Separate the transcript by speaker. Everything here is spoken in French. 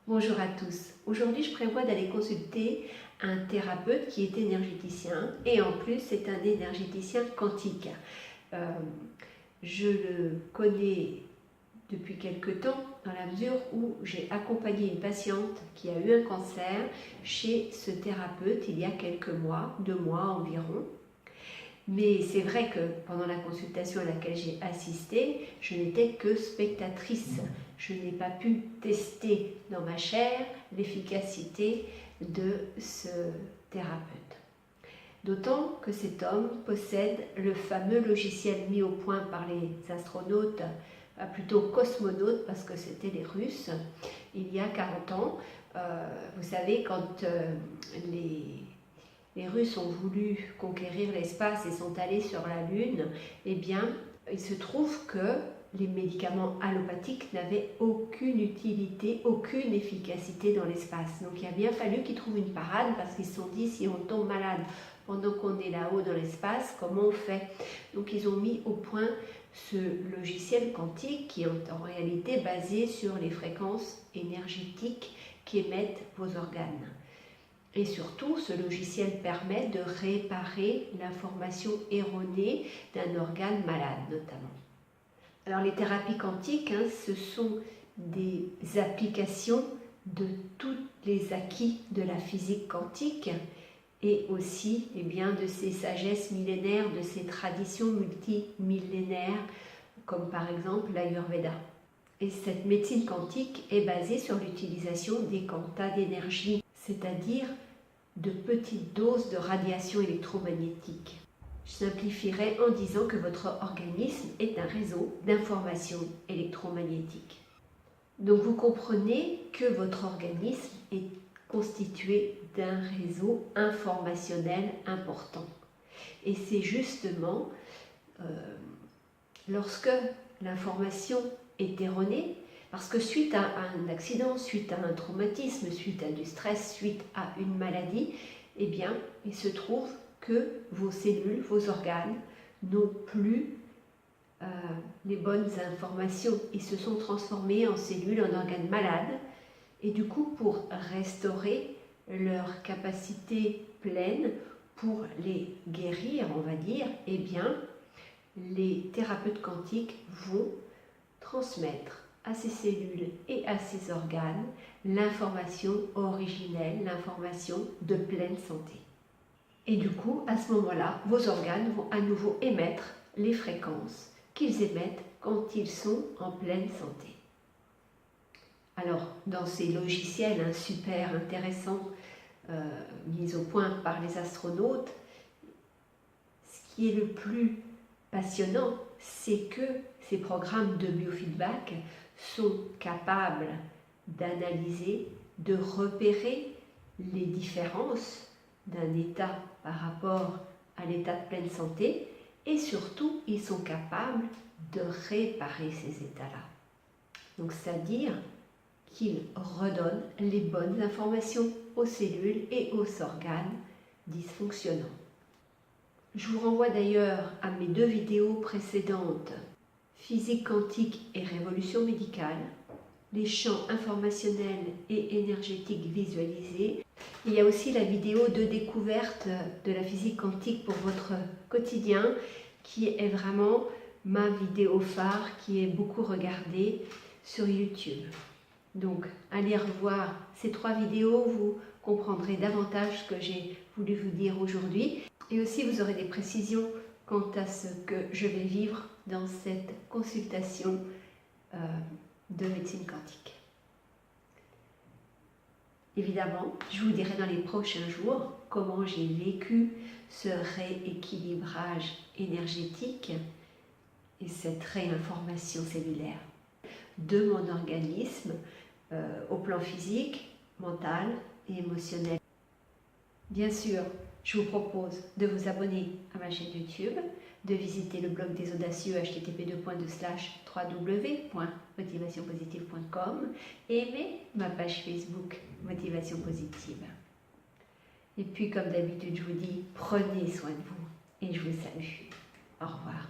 Speaker 1: Bonjour à tous. Aujourd'hui, je prévois d'aller consulter un thérapeute qui est énergéticien et en plus, c'est un énergéticien quantique. Je le connais depuis quelque temps dans la mesure où j'ai accompagné une patiente qui a eu un cancer chez ce thérapeute il y a quelques mois, 2 mois environ. Mais c'est vrai que pendant la consultation à laquelle j'ai assisté, je n'étais que spectatrice. Je n'ai pas pu tester dans ma chair l'efficacité de ce thérapeute. D'autant que cet homme possède le fameux logiciel mis au point par les astronautes, plutôt cosmonautes parce que c'était les Russes, il y a 40 ans. Vous savez, quand les Russes ont voulu conquérir l'espace et sont allés sur la Lune, eh bien, il se trouve que les médicaments allopathiques n'avaient aucune utilité, aucune efficacité dans l'espace. Donc il a bien fallu qu'ils trouvent une parade parce qu'ils se sont dit, si on tombe malade pendant qu'on est là-haut dans l'espace, comment on fait? Donc ils ont mis au point ce logiciel quantique qui est en réalité basé sur les fréquences énergétiques qu'émettent vos organes. Et surtout, ce logiciel permet de réparer l'information erronée d'un organe malade notamment. Alors les thérapies quantiques, ce sont des applications de tous les acquis de la physique quantique et aussi de ces sagesses millénaires, de ces traditions multimillénaires, comme par exemple l'Ayurveda. Et cette médecine quantique est basée sur l'utilisation des quantas d'énergie, c'est-à-dire de petites doses de radiation électromagnétique. Je simplifierai en disant que votre organisme est un réseau d'informations électromagnétiques. Donc vous comprenez que votre organisme est constitué d'un réseau informationnel important. Et c'est justement lorsque l'information est erronée, parce que suite à un accident, suite à un traumatisme, suite à du stress, suite à une maladie, eh bien, il se trouve que vos cellules, vos organes n'ont plus les bonnes informations. Ils se sont transformés en cellules, en organes malades. Et du coup, pour restaurer leur capacité pleine, pour les guérir, on va dire, eh bien, les thérapeutes quantiques vont transmettre à ces cellules et à ces organes l'information originelle, l'information de pleine santé. Et du coup, à ce moment-là, vos organes vont à nouveau émettre les fréquences qu'ils émettent quand ils sont en pleine santé. Alors, dans ces logiciels super intéressants mis au point par les astronautes, ce qui est le plus passionnant, c'est que ces programmes de biofeedback sont capables d'analyser, de repérer les différences d'un état par rapport à l'état de pleine santé et surtout, ils sont capables de réparer ces états-là. Donc, c'est-à-dire qu'ils redonnent les bonnes informations aux cellules et aux organes dysfonctionnants. Je vous renvoie d'ailleurs à mes 2 vidéos précédentes, Physique quantique et révolution médicale, les champs informationnels et énergétiques visualisés. Il y a aussi la vidéo de découverte de la physique quantique pour votre quotidien, qui est vraiment ma vidéo phare, qui est beaucoup regardée sur YouTube. Donc, allez revoir ces 3 vidéos, vous comprendrez davantage ce que j'ai voulu vous dire aujourd'hui. Et aussi, vous aurez des précisions quant à ce que je vais vivre dans cette consultation de médecine quantique. Évidemment, je vous dirai dans les prochains jours comment j'ai vécu ce rééquilibrage énergétique et cette réinformation cellulaire de mon organisme au plan physique, mental et émotionnel. Bien sûr, je vous propose de vous abonner à ma chaîne YouTube, de visiter le blog des audacieux http://www.motivationpositive.com et aimer ma page Facebook Motivation Positive. Et puis, comme d'habitude, je vous dis, prenez soin de vous et je vous salue. Au revoir.